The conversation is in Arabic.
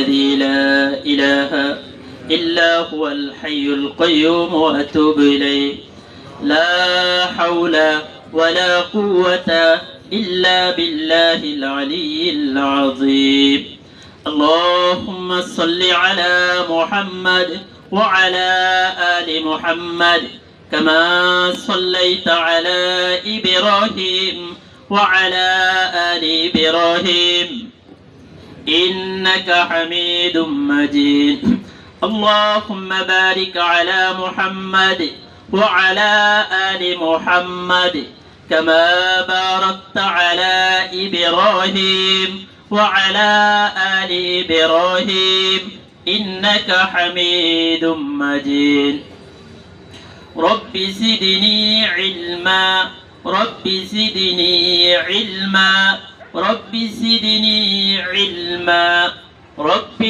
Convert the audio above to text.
الذي لا إله إلا هو الحي القيوم وأتوب إليه لا حول ولا قوة إلا بالله العلي العظيم اللهم صل على محمد وعلى آل محمد كما صليت على إبراهيم وعلى آل إبراهيم إنك حميد مجيد اللهم بارك على محمد وعلى آل محمد كما باركت على إبراهيم وعلى آل إبراهيم إنك حميد مجيد رب زدني علما رب زدني علما رب زدني علما رب